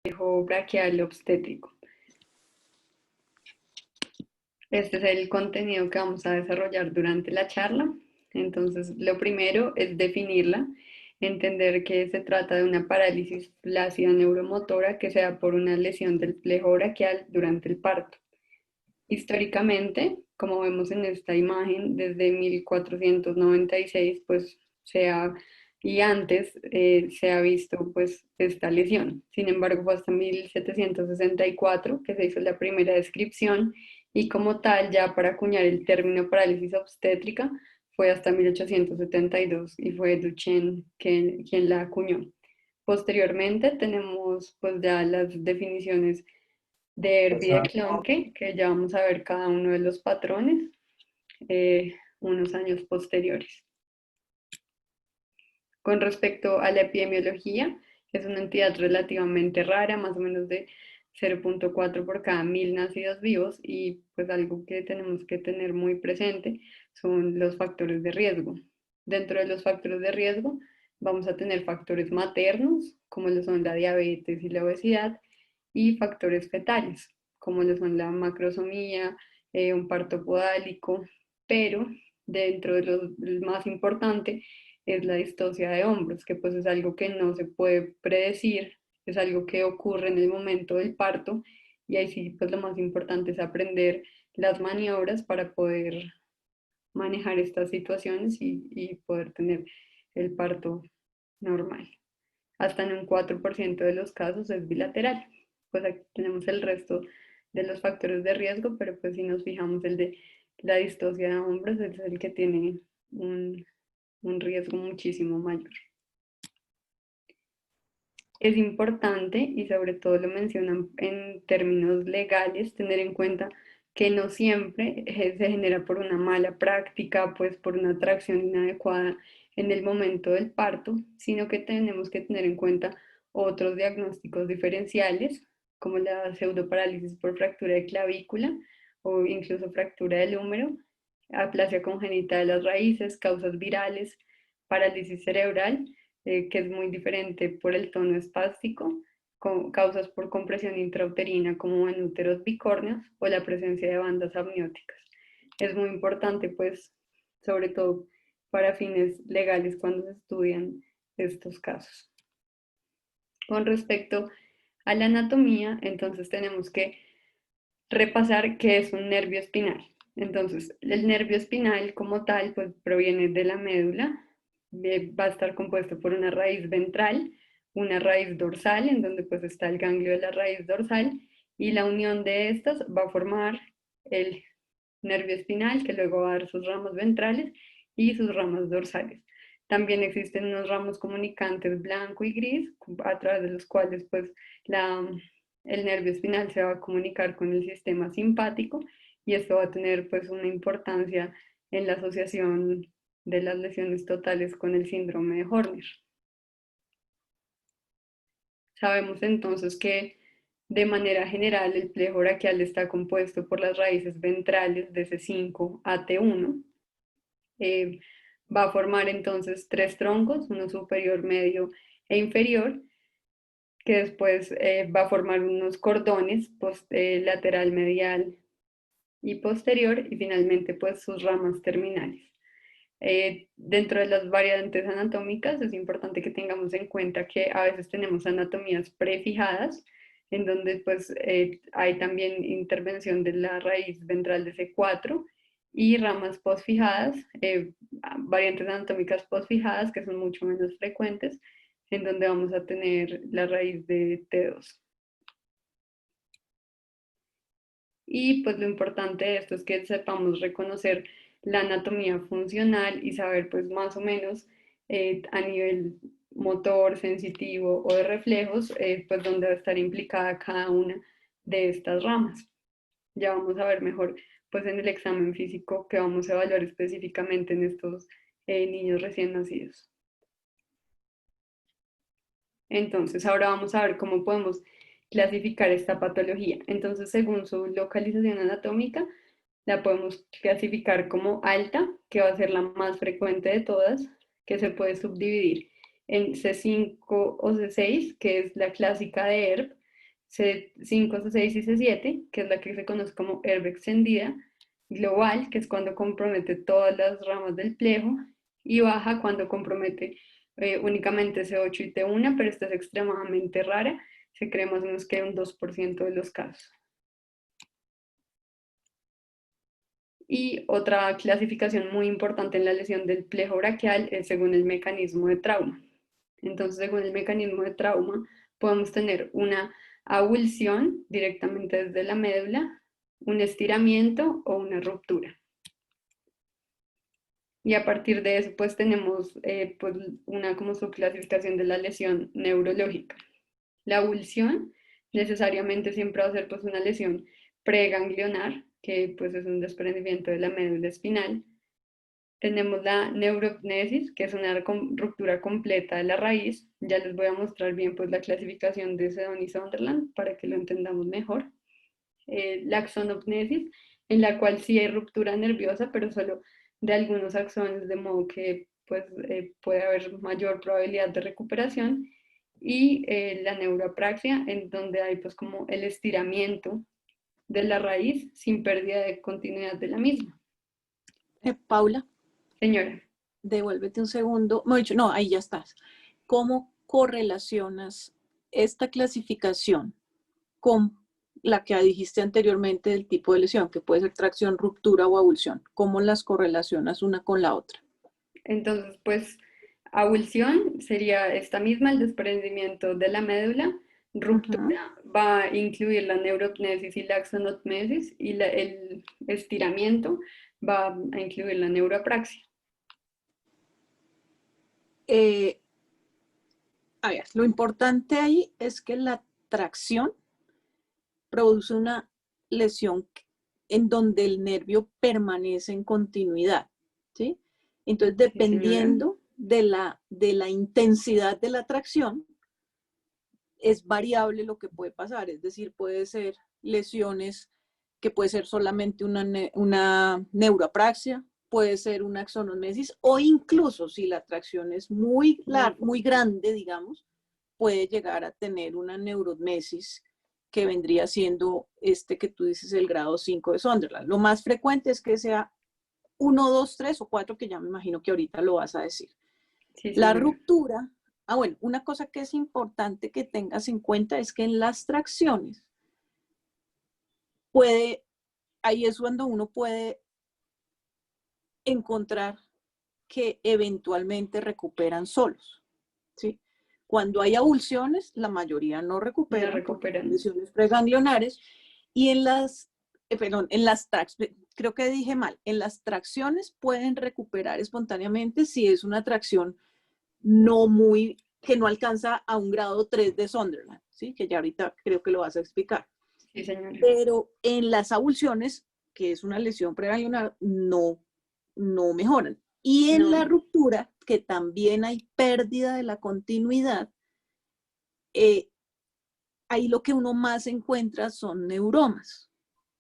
complejo braquial obstétrico. Este es el contenido que vamos a desarrollar durante la charla. Entonces, lo primero es definirla, entender que se trata de una parálisis flácida neuromotora que se da por una lesión del plejo braquial durante el parto. Históricamente, como vemos en esta imagen, desde 1496, pues y antes se ha visto pues esta lesión. Sin embargo, fue hasta 1764 que se hizo la primera descripción y como tal, ya para acuñar el término parálisis obstétrica, fue hasta 1872 y fue Duchenne quien la acuñó. Posteriormente tenemos pues ya las definiciones de Herbie de Klonke, que ya vamos a ver cada uno de los patrones unos años posteriores. Con respecto a la epidemiología, es una entidad relativamente rara, más o menos de 0.4 por cada 1000 nacidos vivos, y pues algo que tenemos que tener muy presente son los factores de riesgo. Dentro de los factores de riesgo vamos a tener factores maternos, como lo son la diabetes y la obesidad, y factores fetales, como lo son la macrosomía, un parto podálico, pero dentro de lo más importante es la distocia de hombros, que pues es algo que no se puede predecir, es algo que ocurre en el momento del parto y ahí sí pues lo más importante es aprender las maniobras para poder manejar estas situaciones y poder tener el parto normal. Hasta en un 4% de los casos es bilateral. Pues aquí tenemos el resto de los factores de riesgo, pero pues si nos fijamos el de la distocia de hombros es el que tiene un riesgo muchísimo mayor. Es importante, y sobre todo lo mencionan en términos legales, tener en cuenta que no siempre se genera por una mala práctica, pues por una atracción inadecuada en el momento del parto, sino que tenemos que tener en cuenta otros diagnósticos diferenciales, como la pseudoparálisis por fractura de clavícula o incluso fractura del húmero, aplasia congénita de las raíces, causas virales, parálisis cerebral, que es muy diferente por el tono espástico, con causas por compresión intrauterina como en úteros bicórneos o la presencia de bandas amnióticas. Es muy importante, pues, sobre todo para fines legales cuando se estudian estos casos. Con respecto a la anatomía, entonces tenemos que repasar qué es un nervio espinal. Entonces, el nervio espinal como tal, pues proviene de la médula, va a estar compuesto por una raíz ventral, una raíz dorsal, en donde pues está el ganglio de la raíz dorsal, y la unión de estas va a formar el nervio espinal, que luego va a dar sus ramas ventrales y sus ramas dorsales. También existen unos ramos comunicantes blanco y gris, a través de los cuales pues el nervio espinal se va a comunicar con el sistema simpático y esto va a tener pues una importancia en la asociación de las lesiones totales con el síndrome de Horner. Sabemos entonces que de manera general el plejo braquial está compuesto por las raíces ventrales de C5 a T1. Va a formar entonces tres troncos, uno superior, medio e inferior, que después va a formar unos cordones lateral, medial y posterior y finalmente pues sus ramas terminales. Dentro de las variantes anatómicas es importante que tengamos en cuenta que a veces tenemos anatomías prefijadas, en donde pues hay también intervención de la raíz ventral de C4 y ramas posfijadas, variantes anatómicas posfijadas que son mucho menos frecuentes, en donde vamos a tener la raíz de T2. Y pues lo importante de esto es que sepamos reconocer la anatomía funcional y saber pues más o menos a nivel motor, sensitivo o de reflejos, pues dónde va a estar implicada cada una de estas ramas. Ya vamos a ver mejor pues en el examen físico que vamos a evaluar específicamente en estos niños recién nacidos. Entonces, ahora vamos a ver cómo podemos clasificar esta patología. Entonces, según su localización anatómica, la podemos clasificar como alta, que va a ser la más frecuente de todas, que se puede subdividir en C5 o C6, que es la clásica de ERP, C5, C6 y C7, que es la que se conoce como herb extendida, global, que es cuando compromete todas las ramas del plejo, y baja cuando compromete únicamente C8 y T1, pero esta es extremadamente rara, se cree más o menos que un 2% de los casos. Y otra clasificación muy importante en la lesión del plejo braquial es según el mecanismo de trauma. Entonces, según el mecanismo de trauma, podemos tener una avulsión directamente desde la médula, un estiramiento o una ruptura. Y a partir de eso, pues tenemos pues, una como subclasificación de la lesión neurológica. La avulsión necesariamente siempre va a ser pues una lesión preganglionar, que pues es un desprendimiento de la médula espinal. Tenemos la neuropnesis, que es una ruptura completa de la raíz. Ya les voy a mostrar bien pues la clasificación de Sedon y Sunderland para que lo entendamos mejor. La axonopnesis, en la cual sí hay ruptura nerviosa, pero solo de algunos axones, de modo que pues, puede haber mayor probabilidad de recuperación. Y la neuroapraxia, en donde hay pues como el estiramiento de la raíz sin pérdida de continuidad de la misma. Paula, Señora. devuélvete un segundo. No, ahí ya estás. ¿Cómo correlacionas esta clasificación con la que dijiste anteriormente del tipo de lesión, que puede ser tracción, ruptura o avulsión? ¿Cómo las correlacionas una con la otra? Entonces, pues, avulsión sería esta misma, el desprendimiento de la médula. Ruptura va a incluir la neuropnesis y la axonotmesis, y el estiramiento va a incluir la neuroapraxia. A ver, lo importante ahí es que la tracción produce una lesión en donde el nervio permanece en continuidad, ¿sí? Entonces, Sí, señora. dependiendo de la intensidad de la tracción, es variable lo que puede pasar, es decir, puede ser lesiones que puede ser solamente una neuroapraxia, puede ser una axonomesis, o incluso si la tracción es muy grande, digamos, puede llegar a tener una neuromesis que vendría siendo este que tú dices, el grado 5 de Sunderland. Lo más frecuente es que sea 1, 2, 3 o 4, que ya me imagino que ahorita lo vas a decir. Sí, La señora. ruptura, bueno, una cosa que es importante que tengas en cuenta es que en las tracciones ahí es cuando uno puede encontrar que eventualmente recuperan solos, ¿sí? Cuando hay avulsiones, la mayoría no No recuperan porque son recuperan. lesiones preganglionares, y creo que dije mal, en las tracciones pueden recuperar espontáneamente si es una tracción que no alcanza a un grado 3 de Sunderland, ¿sí? Que ya ahorita creo que lo vas a explicar. Sí, señora. Pero en las avulsiones, que es una lesión preganglionar, no mejoran. Y en la No. ruptura, que también hay pérdida de la continuidad, ahí lo que uno más encuentra son neuromas,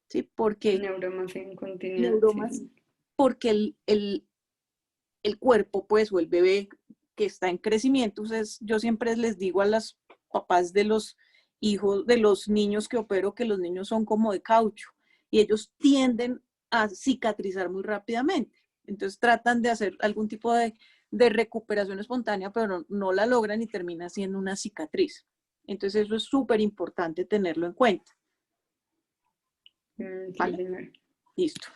¿sí? Neuromas en continuidad, sí, Neuromas, señora. porque el cuerpo, pues, o el bebé que está en crecimiento, entonces yo siempre les digo a las papás de los hijos, de los niños que opero, que los niños son como de caucho y ellos tienden a cicatrizar muy rápidamente. Entonces tratan de hacer algún tipo de recuperación espontánea, pero no la logran y termina siendo una cicatriz. Entonces eso es súper importante tenerlo en cuenta. Sí, ¿Vale? señora. Listo.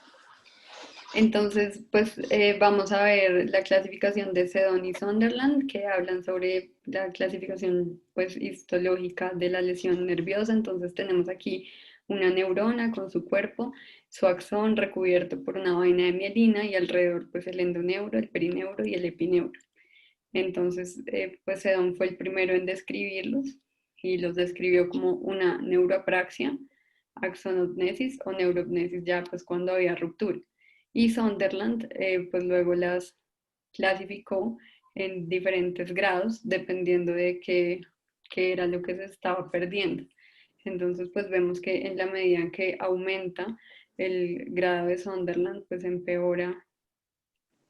Entonces, pues vamos a ver la clasificación de Sedon y Sunderland, que hablan sobre la clasificación pues histológica de la lesión nerviosa. Entonces tenemos aquí una neurona con su cuerpo, su axón recubierto por una vaina de mielina y alrededor pues el endoneuro, el perineuro y el epineuro. Entonces, pues Sedon fue el primero en describirlos y los describió como una neuroapraxia, axonotnesis o neuropnesis ya pues cuando había ruptura. Y Sunderland pues luego las clasificó en diferentes grados dependiendo de qué era lo que se estaba perdiendo. Entonces pues vemos que en la medida en que aumenta el grado de Sunderland pues empeora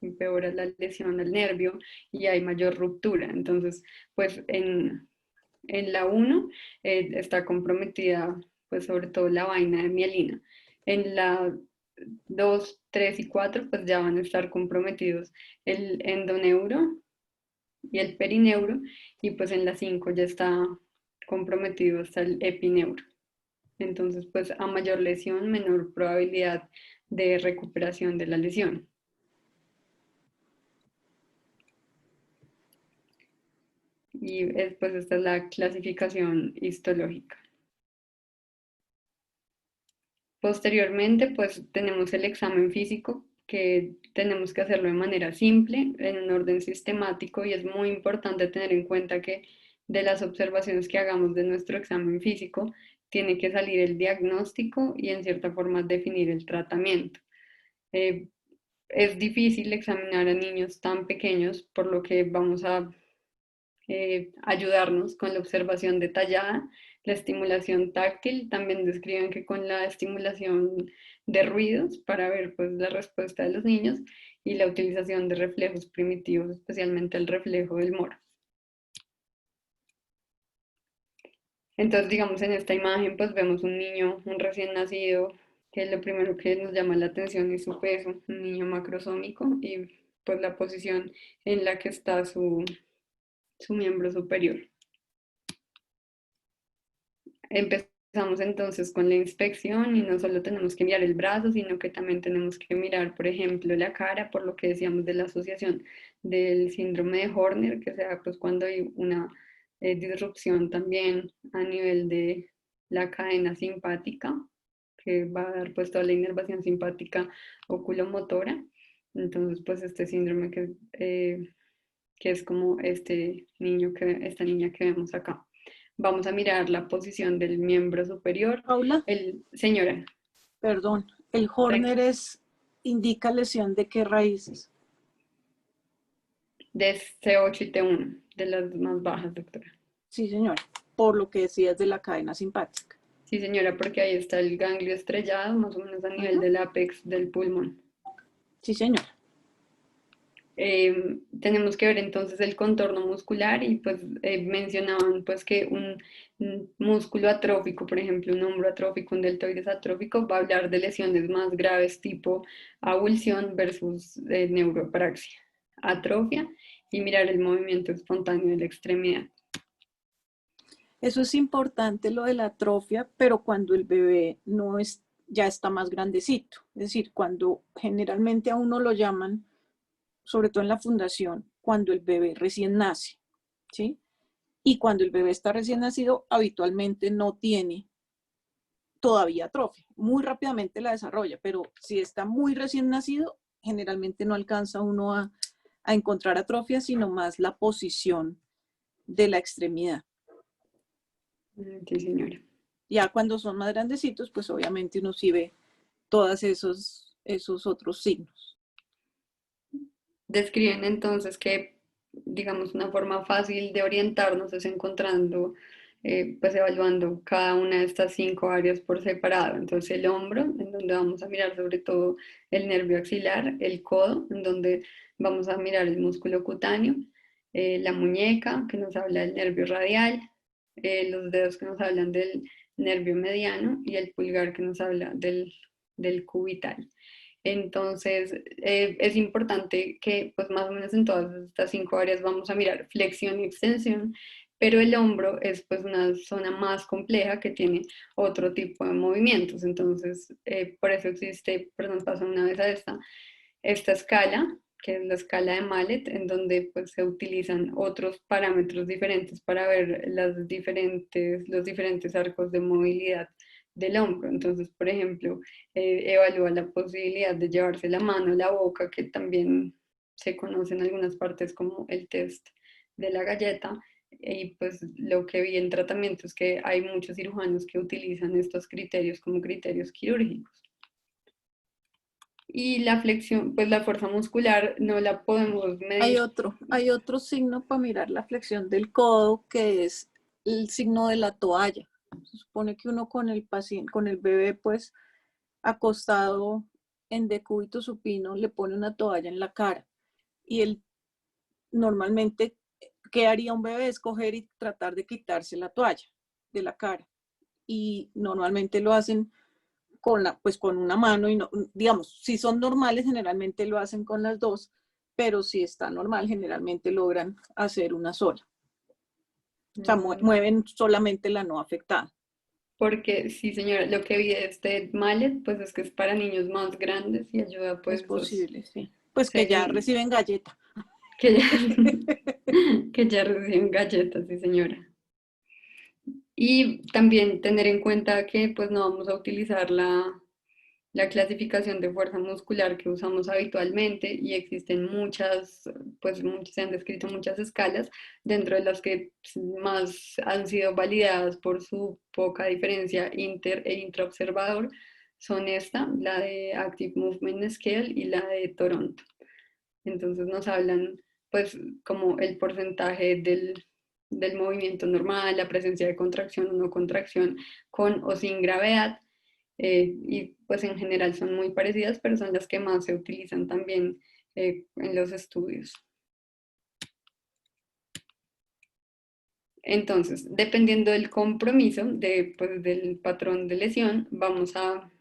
la lesión al nervio y hay mayor ruptura. Entonces, pues En la 1 está comprometida pues sobre todo la vaina de mielina. En la 2, 3 y 4 pues ya van a estar comprometidos el endoneuro y el perineuro, y pues en la 5 ya está comprometido hasta el epineuro. Entonces pues a mayor lesión, menor probabilidad de recuperación de la lesión. Y después esta es la clasificación histológica. Posteriormente, pues tenemos el examen físico, que tenemos que hacerlo de manera simple, en un orden sistemático, y es muy importante tener en cuenta que de las observaciones que hagamos de nuestro examen físico, tiene que salir el diagnóstico y en cierta forma definir el tratamiento. Eh, es difícil examinar a niños tan pequeños, por lo que vamos a ayudarnos con la observación detallada, la estimulación táctil. También describen que con la estimulación de ruidos para ver pues la respuesta de los niños, y la utilización de reflejos primitivos, especialmente el reflejo del moro. Entonces, digamos, en esta imagen pues vemos un niño, un recién nacido, que lo primero que nos llama la atención es su peso, un niño macrosómico, y pues la posición en la que está su miembro superior. Empezamos entonces con la inspección, y no solo tenemos que mirar el brazo, sino que también tenemos que mirar, por ejemplo, la cara, por lo que decíamos de la asociación del síndrome de Horner, que sea pues cuando hay una disrupción también a nivel de la cadena simpática, que va a dar pues toda la inervación simpática oculomotora. Entonces pues este síndrome que es como este niño esta niña que vemos acá. Vamos a mirar la posición del miembro superior. Paula, Señora, perdón, el Horner indica lesión de qué raíces. de C8 y T1, de las más bajas, doctora. Sí, señora, por lo que decías de la cadena simpática. Sí, señora, porque ahí está el ganglio estrellado, más o menos a nivel del ápex del pulmón. Sí, señora. Tenemos que ver entonces el contorno muscular, y pues mencionaban pues que un músculo atrófico, por ejemplo un hombro atrófico, un deltoides atrófico, va a hablar de lesiones más graves tipo avulsión versus neuropraxia, atrofia, y mirar el movimiento espontáneo de la extremidad. Eso es importante, lo de la atrofia, pero cuando el bebé no es, ya está más grandecito. Es decir, cuando generalmente a uno lo llaman, sobre todo en la fundación, cuando el bebé recién nace, ¿sí? Y cuando el bebé está recién nacido, habitualmente no tiene todavía atrofia. Muy rápidamente la desarrolla, pero si está muy recién nacido, generalmente no alcanza uno a encontrar atrofia, sino más la posición de la extremidad. Sí, señora. Ya cuando son más grandecitos, pues obviamente uno sí ve todos esos otros signos. Describen entonces que, digamos, una forma fácil de orientarnos es encontrando, pues evaluando cada una de estas 5 áreas por separado. Entonces el hombro, en donde vamos a mirar sobre todo el nervio axilar; el codo, en donde vamos a mirar el músculo cutáneo; la muñeca, que nos habla del nervio radial; los dedos, que nos hablan del nervio mediano; y el pulgar, que nos habla del cubital. Entonces, es importante que, pues más o menos en todas estas 5 áreas vamos a mirar flexión y extensión, pero el hombro es pues una zona más compleja que tiene otro tipo de movimientos. Entonces, por eso existe, perdón, paso una vez a esta escala, que es la escala de Mallet, en donde pues se utilizan otros parámetros diferentes para ver los diferentes arcos de movilidad del hombro. Entonces, por ejemplo, evalúa la posibilidad de llevarse la mano a la boca, que también se conoce en algunas partes como el test de la galleta. Y pues lo que vi en tratamiento es que hay muchos cirujanos que utilizan estos criterios como criterios quirúrgicos. Y la flexión, pues la fuerza muscular no la podemos medir. Hay otro signo para mirar la flexión del codo, que es el signo de la toalla. Se supone que uno con el paciente, con el bebé, pues acostado en decúbito supino, le pone una toalla en la cara, y él normalmente ¿qué haría un bebé? Es coger y tratar de quitarse la toalla de la cara. Y normalmente lo hacen pues con una mano y no, digamos, si son normales generalmente lo hacen con las dos, pero si está normal generalmente logran hacer una sola. O sea, Mm, mueven solamente la no afectada. porque sí, señora, lo que vi de este mallet, pues es que es para niños más grandes y ayuda Es pues los posible, sí. Pues que ya según reciben galleta. que ya, que ya reciben galletas, sí, señora. Y también tener en cuenta que pues no vamos a utilizar la clasificación de fuerza muscular que usamos habitualmente y existen muchas, pues se han descrito muchas escalas, dentro de las que más han sido validadas por su poca diferencia inter e intraobservador son esta, la de Active Movement Scale y la de Toronto. Entonces nos hablan pues como el porcentaje del movimiento normal, la presencia de contracción o no contracción con o sin gravedad, y pues en general son muy parecidas, pero son las que más se utilizan también en los estudios. Entonces, dependiendo del compromiso pues, del patrón de lesión, vamos a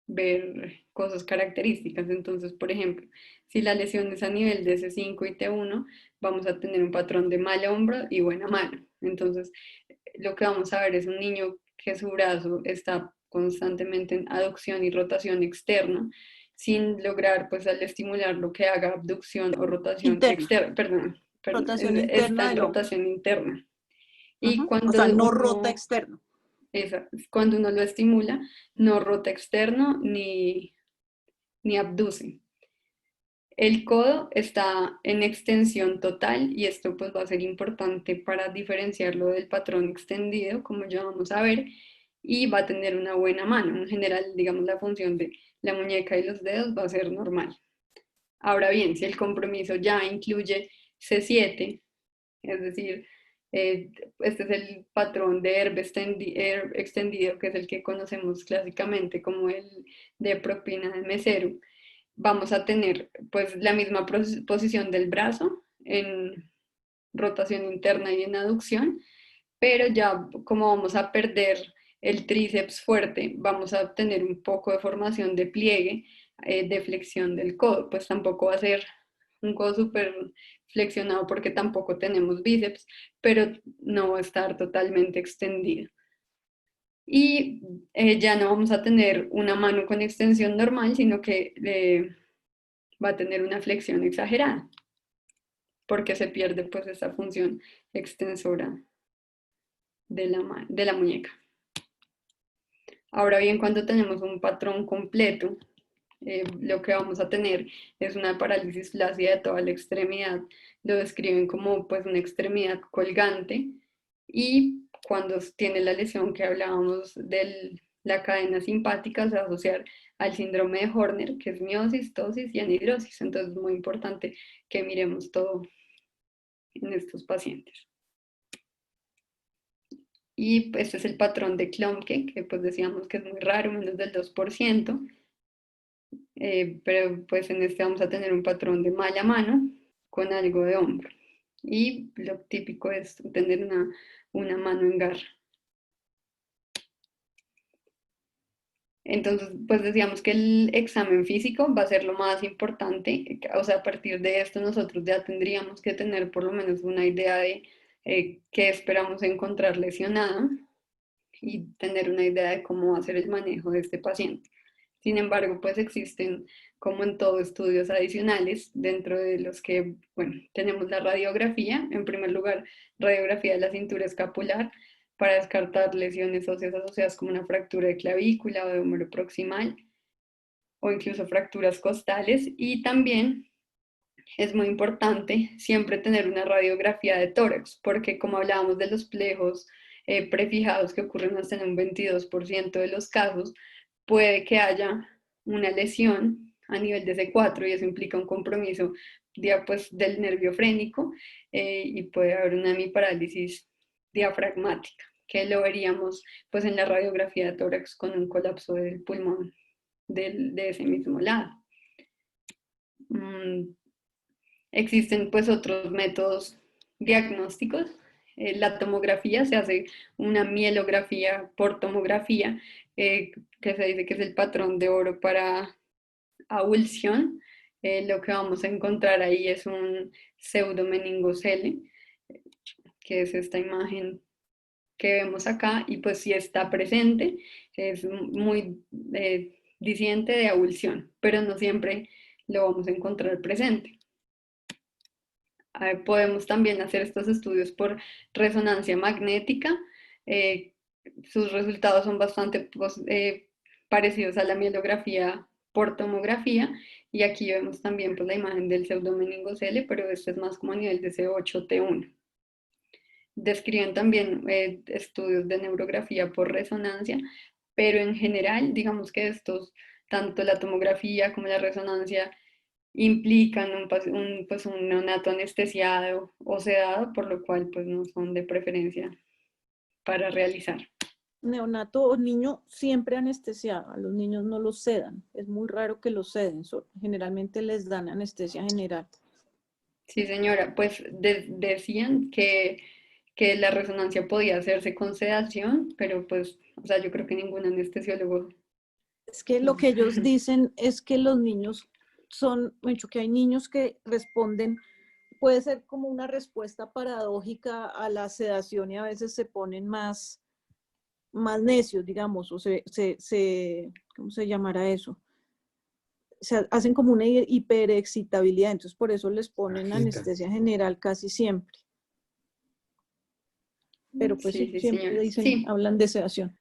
ver cosas características. Entonces, por ejemplo, si la lesión es a nivel de C5 y T1, vamos a tener un patrón de mala hombro y buena mano. Entonces, lo que vamos a ver es un niño que su brazo está constantemente en aducción y rotación externa, sin lograr, pues al estimular lo que haga abducción o rotación Interna. externa, perdón, Rotación interna está en del hombro. rotación interna. Y Uh-huh. O sea, cuando no rota uno, externo. cuando uno lo estimula, no rota externo ni abduce. El codo está en extensión total y esto pues va a ser importante para diferenciarlo del patrón extendido, como ya vamos a ver, y va a tener una buena mano. En general, digamos, la función de la muñeca y los dedos va a ser normal. Ahora bien, si el compromiso ya incluye C7, es decir, este es el patrón de herb extendido, que es el que conocemos clásicamente como el de propina de mesero, vamos a tener pues la misma posición del brazo en rotación interna y en aducción, pero ya como vamos a perder el tríceps fuerte, vamos a tener un poco de formación de pliegue, de flexión del codo, pues tampoco va a ser un codo súper flexionado porque tampoco tenemos bíceps, pero no va a estar totalmente extendido. Y ya no vamos a tener una mano con extensión normal, sino que va a tener una flexión exagerada, porque se pierde pues esa función extensora de la muñeca. Ahora bien, cuando tenemos un patrón completo, lo que vamos a tener es una parálisis flácida de toda la extremidad. Lo describen como pues una extremidad colgante y cuando tiene la lesión que hablábamos de la cadena simpática se va a asociar al síndrome de Horner, que es miosis, tosis y anhidrosis. Entonces es muy importante que miremos todo en estos pacientes. Y este es el patrón de Klomke, que pues decíamos que es muy raro, menos del 2%, pero pues en este vamos a tener un patrón de malla mano con algo de hombro. Y lo típico es tener una mano en garra. Entonces, pues decíamos que el examen físico va a ser lo más importante, o sea, a partir de esto nosotros ya tendríamos que tener por lo menos una idea de qué esperamos encontrar lesionado y tener una idea de cómo va a ser el manejo de este paciente. Sin embargo, pues existen, como en todo, estudios adicionales, dentro de los que, bueno, tenemos la radiografía, en primer lugar, radiografía de la cintura escapular, para descartar lesiones óseas asociadas como una fractura de clavícula o de húmero proximal, o incluso fracturas costales, y también es muy importante siempre tener una radiografía de tórax, porque como hablábamos de los plejos prefijados que ocurren hasta en un 22% de los casos, puede que haya una lesión a nivel de C4 y eso implica un compromiso pues, del nervio frénico, y puede haber una hemiparálisis diafragmática, que lo veríamos pues, en la radiografía de tórax con un colapso del pulmón de ese mismo lado. Existen pues otros métodos diagnósticos. La tomografía se hace una mielografía por tomografía, que se dice que es el patrón de oro para avulsión. Lo que vamos a encontrar ahí es un pseudomeningocele, que es esta imagen que vemos acá, y pues si está presente, es muy diciente de avulsión, pero no siempre lo vamos a encontrar presente. Podemos también hacer estos estudios por resonancia magnética. Eh, Sus resultados son bastante parecidos a la mielografía por tomografía, y aquí vemos también pues, la imagen del pseudomeningocele, pero este es más como a nivel de C8T1. Describen también estudios de neurografía por resonancia, pero en general, digamos que estos, tanto la tomografía como la resonancia, implican pues un neonato anestesiado o sedado, por lo cual pues no son de preferencia para realizar. Neonato o niño siempre anestesiado, a los niños no los sedan, es muy raro que los seden, generalmente les dan anestesia general. Sí, señora, pues decían que la resonancia podía hacerse con sedación, pero pues, o sea, yo creo que ningún anestesiólogo. Es que lo que ellos dicen es que los niños son, mucho que hay niños que responden, puede ser como una respuesta paradójica a la sedación y a veces se ponen más necios, digamos, o ¿cómo se llamará eso? Se hacen como una hiperexcitabilidad, entonces por eso les ponen Agita. anestesia general casi siempre. Pero pues Sí, sí, sí, siempre señora. dicen, Sí, hablan de sedación.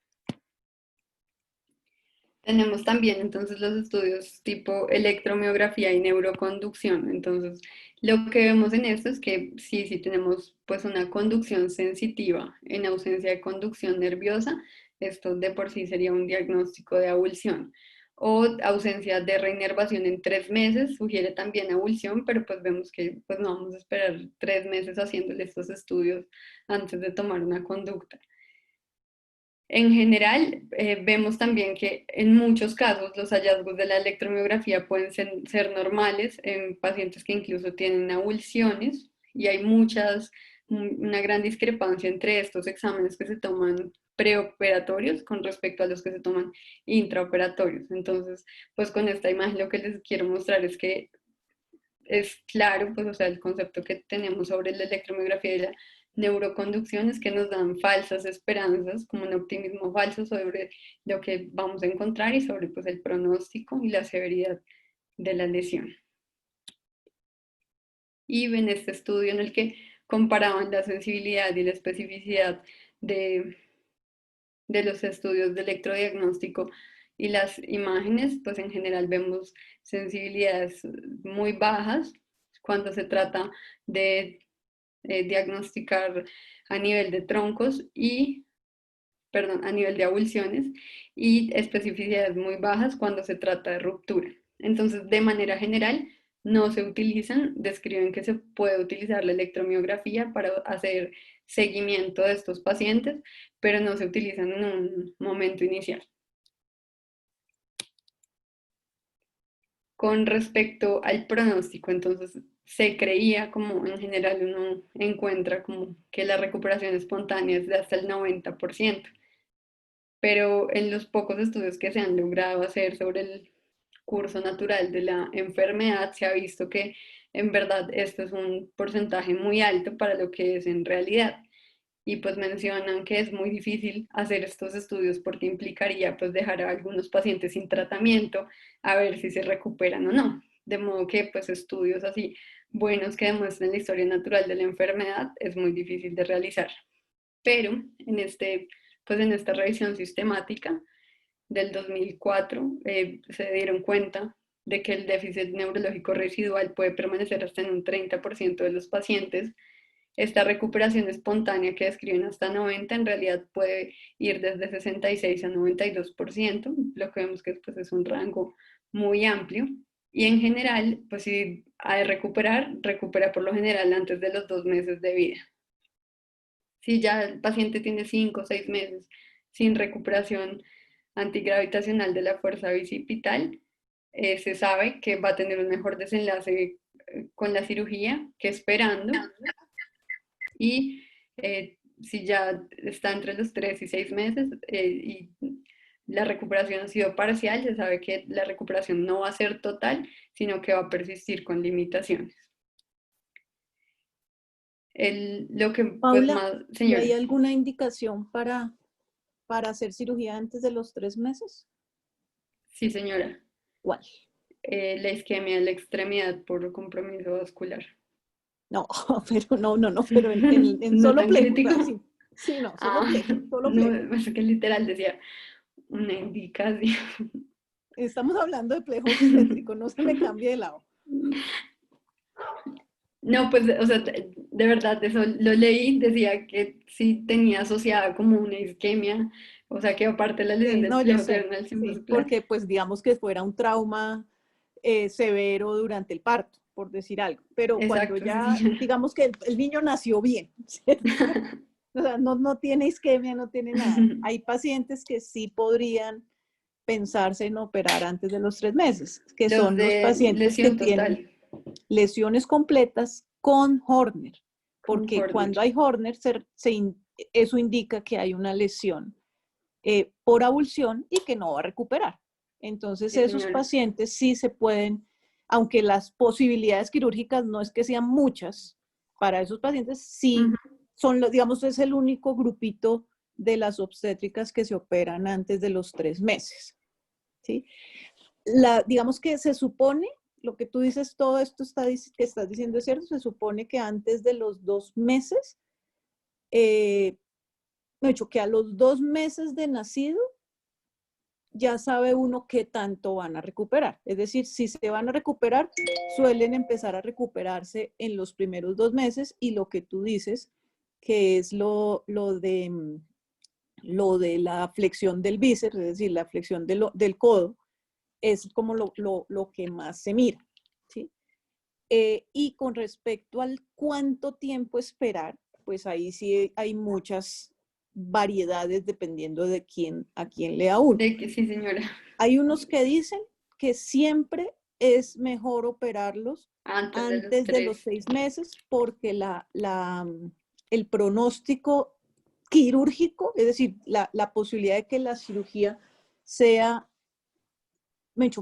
tenemos también entonces los estudios tipo electromiografía y neuroconducción. Entonces, lo que vemos en esto es que sí tenemos pues una conducción sensitiva en ausencia de conducción nerviosa. Esto de por sí sería un diagnóstico de avulsión. O ausencia de reinervación en 3 meses sugiere también avulsión, pero pues vemos que pues no vamos a esperar 3 meses haciéndole estos estudios antes de tomar una conducta. En general, vemos también que en muchos casos los hallazgos de la electromiografía pueden ser normales en pacientes que incluso tienen avulsiones, y hay una gran discrepancia entre estos exámenes que se toman preoperatorios con respecto a los que se toman intraoperatorios. Entonces, pues con esta imagen lo que les quiero mostrar es que es claro, pues, o sea, el concepto que tenemos sobre la electromiografía y la neuroconducción es que nos dan falsas esperanzas, como un optimismo falso sobre lo que vamos a encontrar y sobre, pues, el pronóstico y la severidad de la lesión. Y en este estudio en el que comparaban la sensibilidad y la especificidad de, de los estudios de electrodiagnóstico y las imágenes, pues en general vemos sensibilidades muy bajas cuando se trata de diagnosticar a nivel de troncos y, perdón, a nivel de avulsiones, y especificidades muy bajas cuando se trata de ruptura. Entonces, de manera general, no se utilizan, describen que se puede utilizar la electromiografía para hacer seguimiento de estos pacientes, pero no se utilizan en un momento inicial. Con respecto al pronóstico, entonces se creía, como en general uno encuentra, como que la recuperación espontánea es de hasta el 90%, pero en los pocos estudios que se han logrado hacer sobre el curso natural de la enfermedad se ha visto que en verdad esto es un porcentaje muy alto para lo que es en realidad. Y pues mencionan que es muy difícil hacer estos estudios porque implicaría pues dejar a algunos pacientes sin tratamiento a ver si se recuperan o no. De modo que pues estudios así buenos que demuestren la historia natural de la enfermedad es muy difícil de realizar. Pero pues en esta revisión sistemática del 2004 se dieron cuenta de que el déficit neurológico residual puede permanecer hasta en un 30% de los pacientes. Esta recuperación espontánea que describen hasta 90, en realidad puede ir desde 66 a 92%, lo que vemos que pues, es un rango muy amplio. Y en general, pues si ha de recuperar, recupera por lo general antes de los 2 meses de vida. Si ya el paciente tiene 5 o 6 meses sin recuperación antigravitacional de la fuerza bicipital, se sabe que va a tener un mejor desenlace con la cirugía que esperando. y si ya está entre los 3 y 6 meses y la recuperación ha sido parcial, se sabe que la recuperación no va a ser total, sino que va a persistir con limitaciones. Lo que pues Paula, más, ¿y señora, hay alguna indicación para hacer cirugía antes de los 3 meses? sí señora, ¿Cuál? la isquemia de la extremidad por compromiso vascular. No, pero no, pero en No solo tan plejo, o crítico. sea, sí, sí, no, Ah, solo no, plejo. es que literal decía una indicación. Estamos hablando de plejo obstétrico, no se me cambie de lado. No, pues, o sea, de verdad, eso lo leí, decía que sí tenía asociada como una isquemia, o sea, que aparte de la lesión del No, yo plejo sé, tuvieron una lesión sí, muscular. porque pues digamos que fuera un trauma severo durante el parto, por decir algo. Pero cuando Exacto, sí, ya, señora. digamos que el niño nació bien, ¿cierto? O sea, no tiene isquemia, no tiene nada. Hay pacientes que sí podrían pensarse en operar antes de los 3 meses, que Los son los de pacientes que lesión tienen total, lesiones completas con Horner, con porque Horner. cuando hay Horner, eso indica que hay una lesión por abulsión y que no va a recuperar. Entonces, Sí, esos señora. pacientes sí se pueden, aunque las posibilidades quirúrgicas no es que sean muchas, para esos pacientes sí Ujú. son, digamos, es el único grupito de las obstétricas que se operan antes de los 3 meses. ¿Sí? Digamos que se supone, lo que tú dices, todo esto que estás diciendo es cierto, se supone que antes de los 2 meses, de hecho, que a los 2 meses de nacido ya sabe uno qué tanto van a recuperar. Es decir, si se van a recuperar, suelen empezar a recuperarse en los primeros 2 meses y lo que tú dices, que es lo de la flexión del bíceps, es decir, la flexión del codo, es como lo que más se mira. ¿Sí? Y con respecto al cuánto tiempo esperar, pues ahí sí hay muchas variedades dependiendo de a quién lea uno. De que sí, señora. Hay unos que dicen que siempre es mejor operarlos Antes de los antes de los 3. 6 meses porque el pronóstico quirúrgico, es decir, la posibilidad de que la cirugía sea,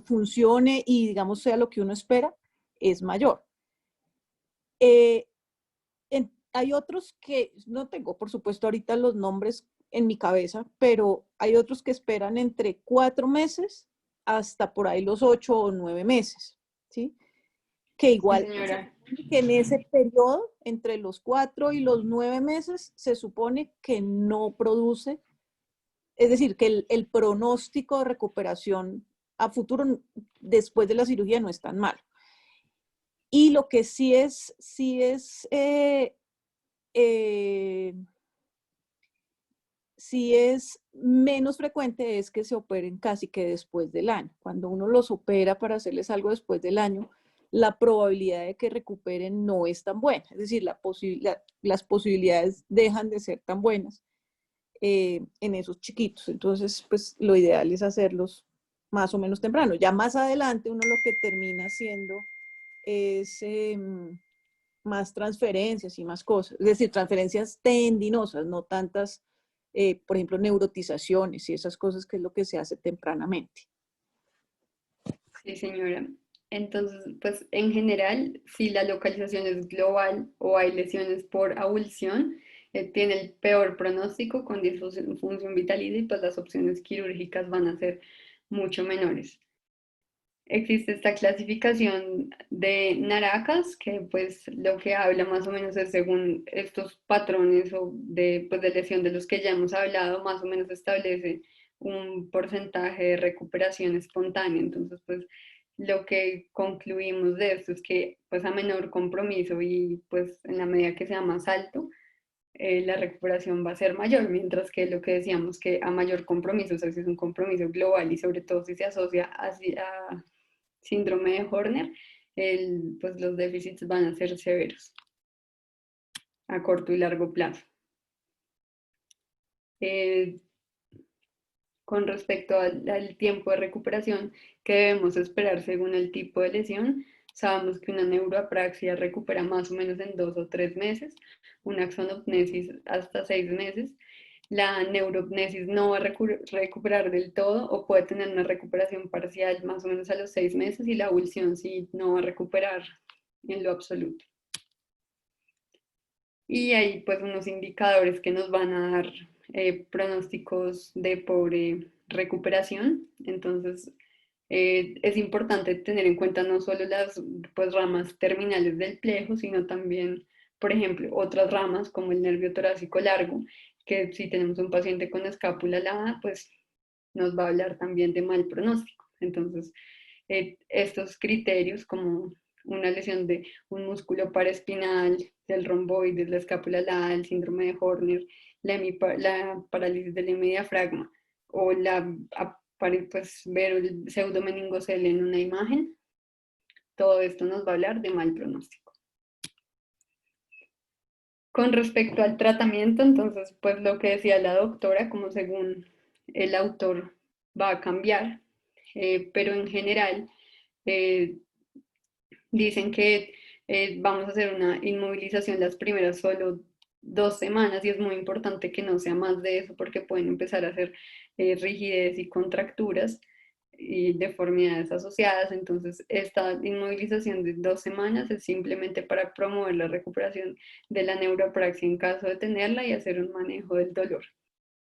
funcione y digamos sea lo que uno espera, es mayor. Hay otros que, no tengo por supuesto ahorita los nombres en mi cabeza, pero hay otros que esperan entre 4 meses hasta por ahí los 8 o 9 meses, ¿sí? Que Sí, igual se señora. supone que en ese periodo, entre los 4 y los 9 meses, se supone que no produce, es decir, que el pronóstico de recuperación a futuro después de la cirugía no es tan malo. Y lo que eh, sí es menos frecuente es que se operen casi que después del año. Cuando uno los opera para hacerles algo después del año, la probabilidad de que recuperen no es tan buena. Es decir, las posibilidades dejan de ser tan buenas en esos chiquitos. Entonces, pues lo ideal es hacerlos más o menos temprano. Ya más adelante uno lo que termina haciendo es más transferencias y más cosas, es decir, transferencias tendinosas, no tantas, por ejemplo, neurotizaciones y esas cosas que es lo que se hace tempranamente. Sí, señora. Entonces, pues en general, si la localización es global o hay lesiones por avulsión, tiene el peor pronóstico con disfunción vitalicia y pues las opciones quirúrgicas van a ser mucho menores. Existe esta clasificación de Naracas, que pues lo que habla más o menos es según estos patrones o de, pues, de lesión de los que ya hemos hablado, más o menos establece un porcentaje de recuperación espontánea. Entonces, pues lo que concluimos de esto es que pues a menor compromiso y pues en la medida que sea más alto, la recuperación va a ser mayor, mientras que lo que decíamos que a mayor compromiso, o sea, si es un compromiso global y sobre todo si se asocia a síndrome de Horner, pues los déficits van a ser severos a corto y largo plazo. Eh, con respecto al tiempo de recuperación que debemos esperar según el tipo de lesión, Sabemos que una neuroapraxia recupera más o menos en 2 o 3 meses, una axonopnesis hasta 6 meses. La neuropnesis no va a recuperar del todo o puede tener una recuperación parcial más o menos a los 6 meses, y la avulsión sí no va a recuperar en lo absoluto. Y hay pues unos indicadores que nos van a dar pronósticos de pobre recuperación. Entonces es importante tener en cuenta no solo las pues, ramas terminales del plejo, sino también, por ejemplo, otras ramas como el nervio torácico largo, que si tenemos un paciente con escápula alada, pues nos va a hablar también de mal pronóstico. Entonces, estos criterios como una lesión de un músculo paraespinal, del romboides, la escápula alada, el síndrome de Horner, la parálisis del hemidiafragma o pues, ver el pseudomeningocele en una imagen, todo esto nos va a hablar de mal pronóstico. Con respecto al tratamiento, entonces, pues lo que decía la doctora, como según el autor va a cambiar, pero en general eh, dicen que vamos a hacer una inmovilización las primeras solo 2 semanas, y es muy importante que no sea más de eso porque pueden empezar a hacer rigidez y contracturas y deformidades asociadas. Entonces, esta inmovilización de 2 semanas es simplemente para promover la recuperación de la neuropraxia en caso de tenerla y hacer un manejo del dolor.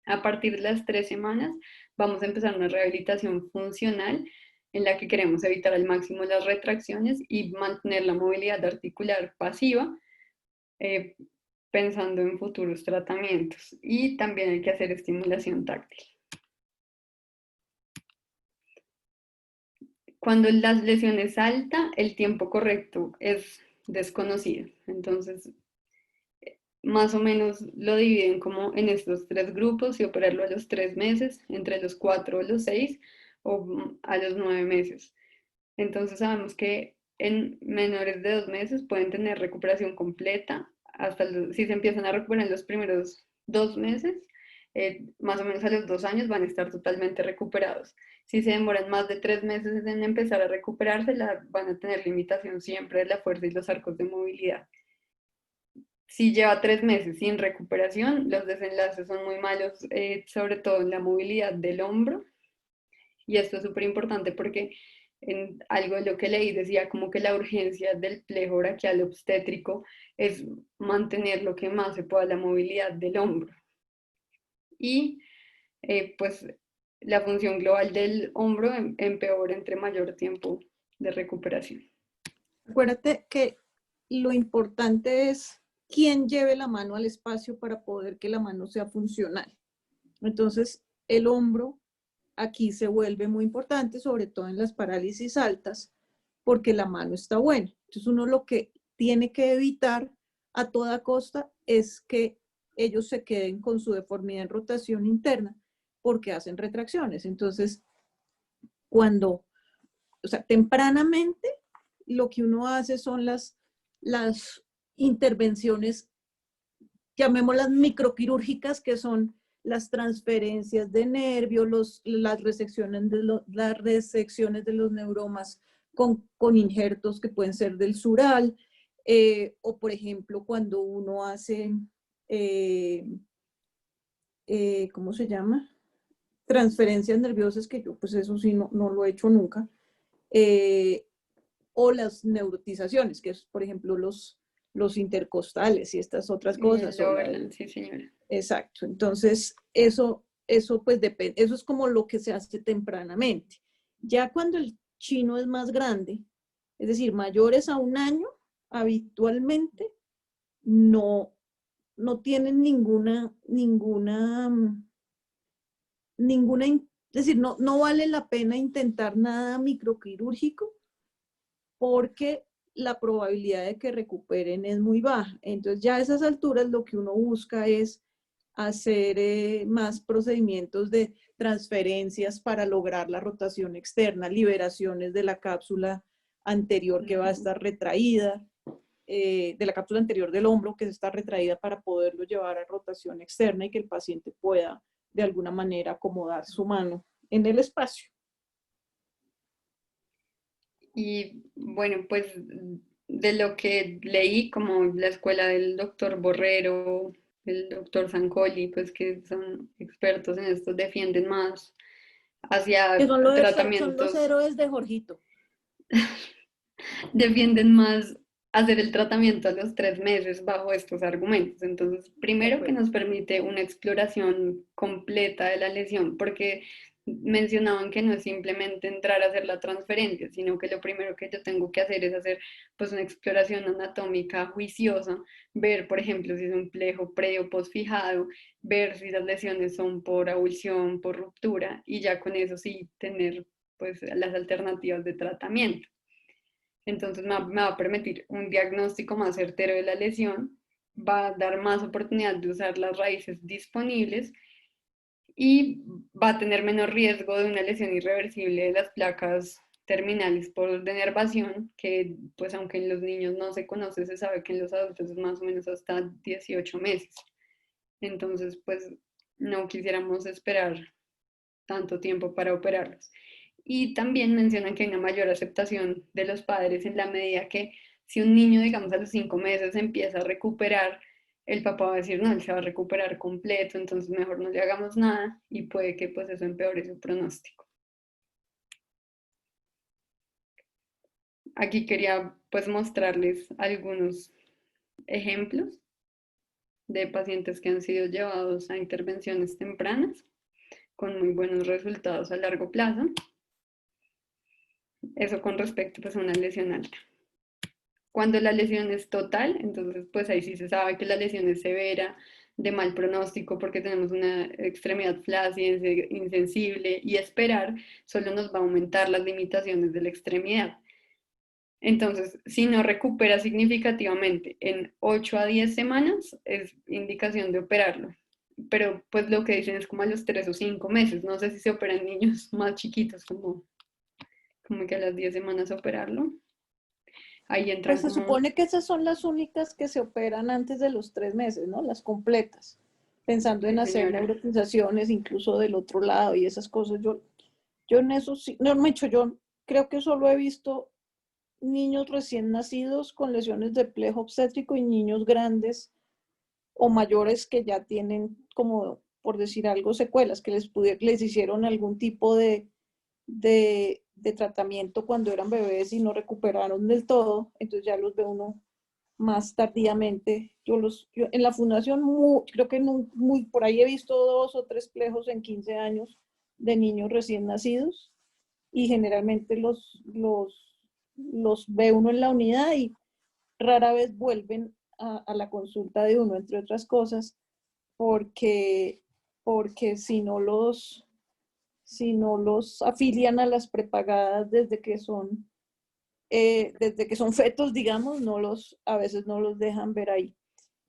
A partir de las 3 semanas vamos a empezar una rehabilitación funcional en la que queremos evitar al máximo las retracciones y mantener la movilidad articular pasiva, eh, pensando en futuros tratamientos. Y también hay que hacer estimulación táctil. Cuando la lesión es alta, el tiempo correcto es desconocido. Entonces, más o menos lo dividen como en estos 3 grupos y operarlo a los 3 meses, entre los 4 o los 6 o a los 9 meses. Entonces sabemos que en menores de 2 meses pueden tener recuperación completa, si se empiezan a recuperar en los primeros 2 meses, más o menos a los 2 años van a estar totalmente recuperados. Si se demoran más de 3 meses en empezar a recuperarse, van a tener limitación siempre de la fuerza y los arcos de movilidad. Si lleva 3 meses sin recuperación, los desenlaces son muy malos, sobre todo en la movilidad del hombro. Y esto es súper importante porque en algo de lo que leí decía como que la urgencia del plejo braquial obstétrico es mantener lo que más se pueda la movilidad del hombro. Y pues la función global del hombro empeora entre mayor tiempo de recuperación. Acuérdate que lo importante es quién lleve la mano al espacio para poder que la mano sea funcional. Entonces, el hombro aquí se vuelve muy importante, sobre todo en las parálisis altas, porque la mano está buena. Entonces, uno lo que tiene que evitar a toda costa es que ellos se queden con su deformidad en rotación interna porque hacen retracciones. Entonces, cuando, o sea, tempranamente, lo que uno hace son las intervenciones, llamémoslas microquirúrgicas, que son las transferencias de nervios, las resecciones de los neuromas con injertos que pueden ser del sural, o por ejemplo cuando uno hace, ¿cómo se llama? Transferencias nerviosas, que yo pues eso sí no lo he hecho nunca, o las neurotizaciones, que es por ejemplo los intercostales y estas otras Y cosas. el Overland, sí señora. Exacto, entonces eso pues depende, eso es como lo que se hace tempranamente. Ya cuando el chino es más grande, es decir, mayores a 1 año, habitualmente no tienen es decir, no vale la pena intentar nada microquirúrgico porque la probabilidad de que recuperen es muy baja. Entonces ya a esas alturas lo que uno busca es hacer más procedimientos de transferencias para lograr la rotación externa, liberaciones de la cápsula anterior que va a estar retraída, de la cápsula anterior del hombro que está retraída para poderlo llevar a rotación externa y que el paciente pueda de alguna manera acomodar su mano en el espacio. Y bueno, pues de lo que leí, como la escuela del doctor Borrero, el doctor Zancoli, pues que son expertos en esto, defienden más Que hacia son los tratamientos, héroes de Jorgito. defienden más hacer el tratamiento a los 3 meses bajo estos argumentos. Entonces, De primero que acuerdo. nos permite una exploración completa de la lesión, porque mencionaban que no es simplemente entrar a hacer la transferencia, sino que lo primero que yo tengo que hacer es hacer pues una exploración anatómica juiciosa, ver, por ejemplo, si es un plejo pre o posfijado, ver si las lesiones son por avulsión, por ruptura, y ya con eso sí tener pues las alternativas de tratamiento. Entonces me va a permitir un diagnóstico más certero de la lesión, va a dar más oportunidad de usar las raíces disponibles y va a tener menos riesgo de una lesión irreversible de las placas terminales por denervación, que pues aunque en los niños no se conoce, se sabe que en los adultos es más o menos hasta 18 meses. Entonces, pues no quisiéramos esperar tanto tiempo para operarlos. Y también mencionan que hay una mayor aceptación de los padres en la medida que si un niño, digamos, a los 5 meses empieza a recuperar, el papá va a decir, no, él se va a recuperar completo, entonces mejor no le hagamos nada y puede que pues eso empeore su pronóstico. Aquí quería pues mostrarles algunos ejemplos de pacientes que han sido llevados a intervenciones tempranas con muy buenos resultados a largo plazo. Eso con respecto pues, a una lesión alta. Cuando la lesión es total, entonces pues ahí sí se sabe que la lesión es severa, de mal pronóstico porque tenemos una extremidad flácida, insensible y esperar solo nos va a aumentar las limitaciones de la extremidad. Entonces, si no recupera significativamente en 8 a 10 semanas, es indicación de operarlo. Pero pues lo que dicen es como a los 3 o 5 meses. No sé si se operan niños más chiquitos, como que a las 10 semanas operarlo. Ahí Pues entran se como, supone que esas son las únicas que se operan antes de los 3 meses, ¿no? Las completas. Pensando en sí hacer señora, neurotizaciones incluso del otro lado y esas cosas. Yo en eso sí, no me he hecho, yo creo que solo he visto niños recién nacidos con lesiones de plejo obstétrico y niños grandes o mayores que ya tienen, como por decir algo, secuelas, que les hicieron algún tipo de tratamiento cuando eran bebés y no recuperaron del todo, entonces ya los ve uno más tardíamente. Yo en la fundación, creo que por ahí he visto 2 o 3 plejos en 15 años de niños recién nacidos y generalmente los ve uno en la unidad y rara vez vuelven a la consulta de uno, entre otras cosas, porque, porque si no los afilian a las prepagadas desde que son fetos, digamos, a veces no los dejan ver ahí.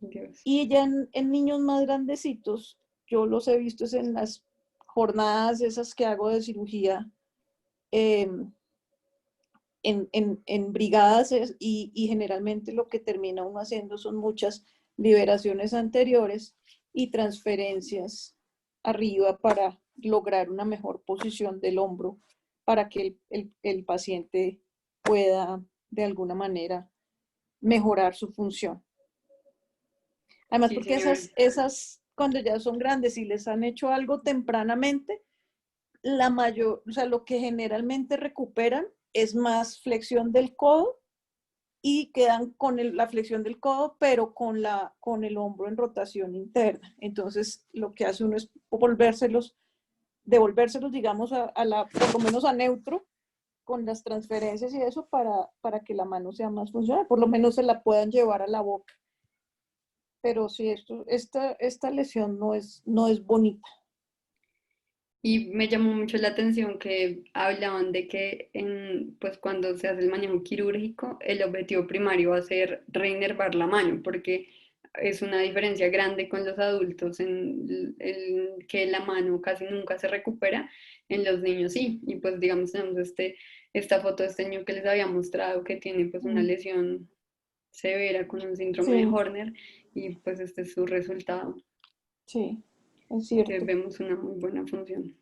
Dios. Y ya en niños más grandecitos, yo los he visto en las jornadas esas que hago de cirugía eh, en brigadas y generalmente lo que termina uno haciendo son muchas liberaciones anteriores y transferencias arriba para lograr una mejor posición del hombro para que el paciente pueda de alguna manera mejorar su función. Además, Sí, porque señora. cuando ya son grandes y les han hecho algo tempranamente, o sea, lo que generalmente recuperan es más flexión del codo y quedan con la flexión del codo, pero con el hombro en rotación interna. Entonces, lo que hace uno es devolvérselos, digamos, por lo menos a neutro, con las transferencias y eso, para que la mano sea más funcional, por lo menos se la puedan llevar a la boca. Pero sí, esta lesión no es bonita. Y me llamó mucho la atención que hablaban de que pues cuando se hace el manejo quirúrgico, el objetivo primario va a ser reinervar la mano, porque es una diferencia grande con los adultos en que la mano casi nunca se recupera, en los niños sí. Y pues digamos tenemos esta foto de este niño que les había mostrado que tiene pues una Mm, lesión severa con un síndrome de sí, Horner y pues este es su resultado. sí, es Entonces cierto. vemos una muy buena función.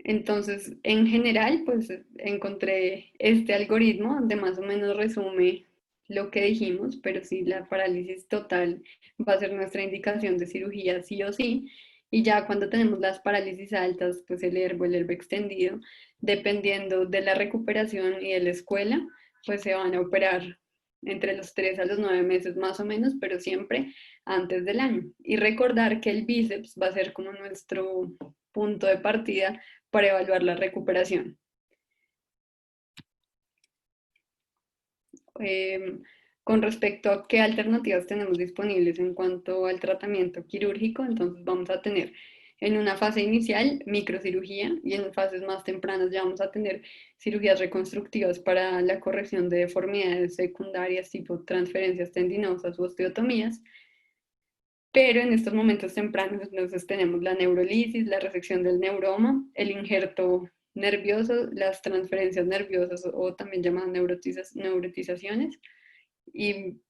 Entonces, en general, pues encontré este algoritmo donde más o menos resume lo que dijimos, pero sí la parálisis total va a ser nuestra indicación de cirugía sí o sí. Y ya cuando tenemos las parálisis altas, pues el ERBO extendido, dependiendo de la recuperación y de la escuela, pues se van a operar entre los 3 a los 9 meses más o menos, pero siempre antes del año. Y recordar que el bíceps va a ser como nuestro punto de partida para evaluar la recuperación. Eh, con respecto a qué alternativas tenemos disponibles en cuanto al tratamiento quirúrgico, entonces vamos a tener en una fase inicial microcirugía y en fases más tempranas ya vamos a tener cirugías reconstructivas para la corrección de deformidades secundarias tipo transferencias tendinosas u osteotomías. Pero en estos momentos tempranos entonces tenemos la neurolisis, la resección del neuroma, el injerto nervioso, las transferencias nerviosas o también llamadas neurotizaciones y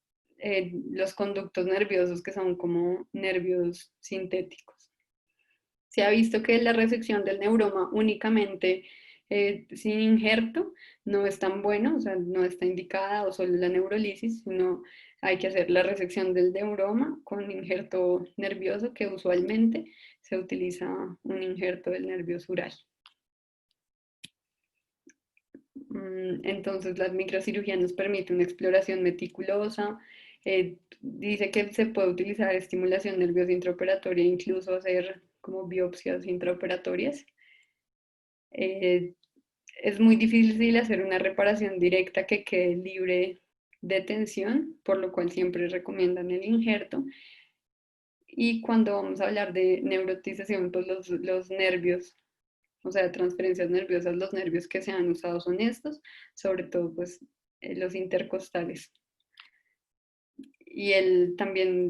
los conductos nerviosos que son como nervios sintéticos. Se ha visto que la resección del neuroma únicamente sin injerto no es tan bueno, o sea, no está indicada o solo la neurolisis, sino hay que hacer la resección del neuroma con injerto nervioso, que usualmente se utiliza un injerto del nervio sural. Entonces, la microcirugía nos permite una exploración meticulosa. Dice que se puede utilizar estimulación nerviosa intraoperatoria, incluso hacer como biopsias intraoperatorias. Eh, es muy difícil hacer una reparación directa que quede libre de tensión, por lo cual siempre recomiendan el injerto. Y cuando vamos a hablar de neurotización, pues los nervios, o sea, transferencias nerviosas, los nervios que se han usado son estos, sobre todo pues los intercostales. Y él también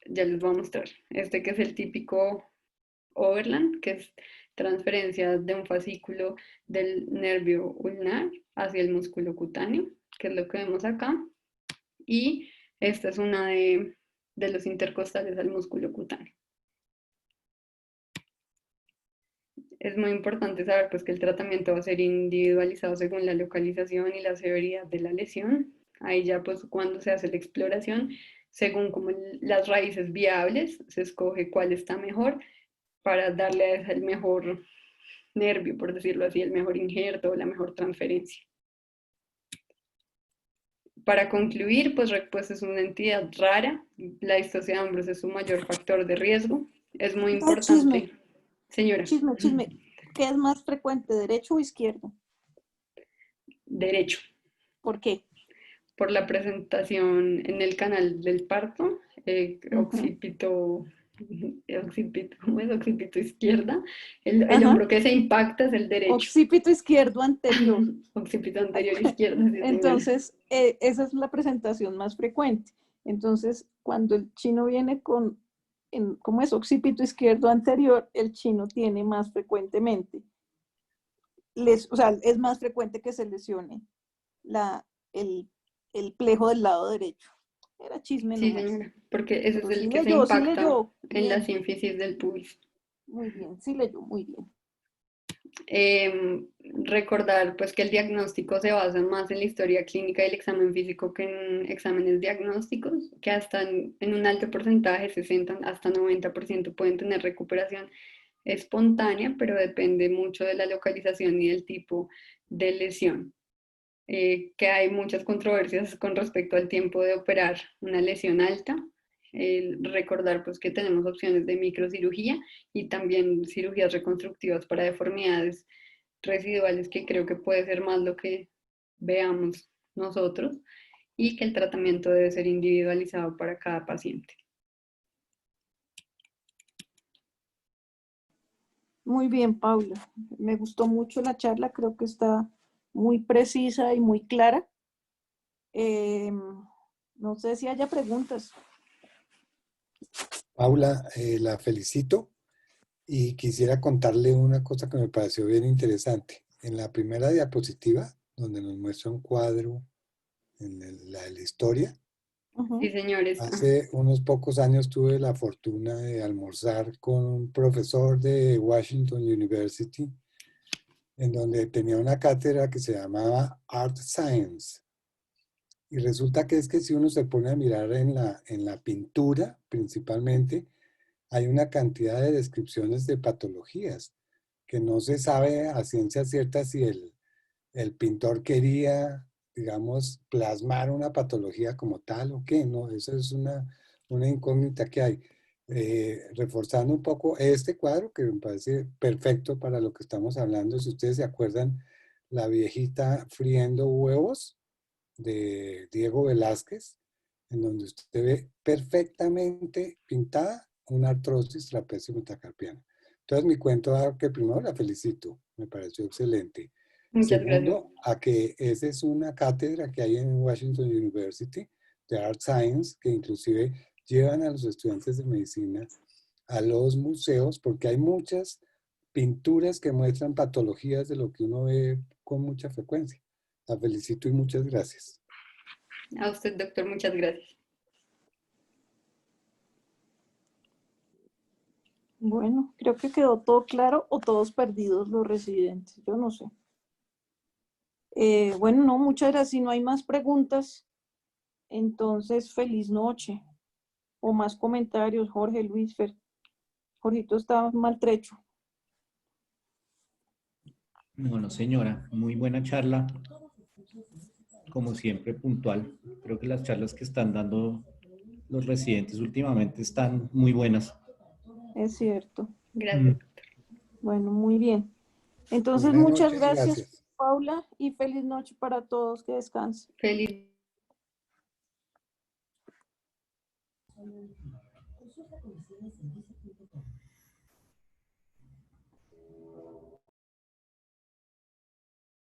ya les voy a mostrar, este que es el típico Overland, que es transferencia de un fascículo del nervio ulnar hacia el músculo cutáneo, que es lo que vemos acá. Y esta es una de los intercostales al músculo cutáneo. Es muy importante saber pues, que el tratamiento va a ser individualizado según la localización y la severidad de la lesión. Ahí ya pues cuando se hace la exploración, según como las raíces viables, se escoge cuál está mejor para darle a esa el mejor nervio, por decirlo así, el mejor injerto o la mejor transferencia. Para concluir, pues es una entidad rara, la distosia de hombros es su mayor factor de riesgo, es muy Chisme, importante. Señora, chisme. ¿Qué es más frecuente, derecho o izquierdo? derecho, ¿Por qué? por la presentación en el canal del parto, occipito, ¿cómo es? Occipito izquierda, el Ajá. hombro que se impacta es el derecho. Occipito izquierdo anterior. Occipito anterior izquierda, sí señora. Entonces, esa es la presentación más frecuente. Entonces, cuando el chino viene como es occipito izquierdo anterior, el chino tiene más frecuentemente, o sea, es más frecuente que se lesione la, el, el plejo del lado derecho. Era chisme Sí nomás. señora, porque ese es Pero el que se impacta en la bien, sínfisis del pubis. muy bien, sí leyó, muy bien. Recordar pues que el diagnóstico se basa más en la historia clínica y el examen físico que en exámenes diagnósticos, que hasta en un alto porcentaje, 60 hasta 90% pueden tener recuperación espontánea, pero depende mucho de la localización y del tipo de lesión. Que hay muchas controversias con respecto al tiempo de operar una lesión alta. Recordar pues que tenemos opciones de microcirugía y también cirugías reconstructivas para deformidades residuales, que creo que puede ser más lo que veamos nosotros, y que el tratamiento debe ser individualizado para cada paciente. Muy bien, Paula. Me gustó mucho la charla, creo que está muy precisa y muy clara. Eh, no sé si haya preguntas. Paula, la felicito y quisiera contarle una cosa que me pareció bien interesante. En la primera diapositiva, donde nos muestra un cuadro en la historia, Sí, señores. hace unos pocos años tuve la fortuna de almorzar con un profesor de Washington University en donde tenía una cátedra que se llamaba Art Science. Y resulta que es que si uno se pone a mirar en la pintura, principalmente, hay una cantidad de descripciones de patologías que no se sabe a ciencia cierta si el pintor quería, digamos, plasmar una patología como tal o qué, ¿no? Eso es una incógnita que hay. Reforzando un poco este cuadro que me parece perfecto para lo que estamos hablando, si ustedes se acuerdan, la viejita friendo huevos de Diego Velázquez, en donde usted ve perfectamente pintada una artrosis trapecio metacarpiana. Entonces mi cuento a que primero la felicito, me pareció excelente. Muchas gracias. Segundo, a que esa es una cátedra que hay en Washington University de Art Science, que inclusive llevan a los estudiantes de medicina a los museos, porque hay muchas pinturas que muestran patologías de lo que uno ve con mucha frecuencia. La felicito y muchas gracias. A usted, doctor, muchas gracias. Bueno, creo que quedó todo claro o todos perdidos los residentes, yo no sé. Bueno, no, muchas gracias. Si no hay más preguntas, entonces feliz noche. O más comentarios, Jorge, Luis, Fer. Jorgito está maltrecho. No, no, señora, muy buena charla, como siempre, puntual. Creo que las charlas que están dando los residentes últimamente están muy buenas. Es cierto. Gracias. Bueno, muy bien. Entonces, Buenas muchas noches y gracias, gracias. Paula, y feliz noche para todos. Que descansen. Feliz.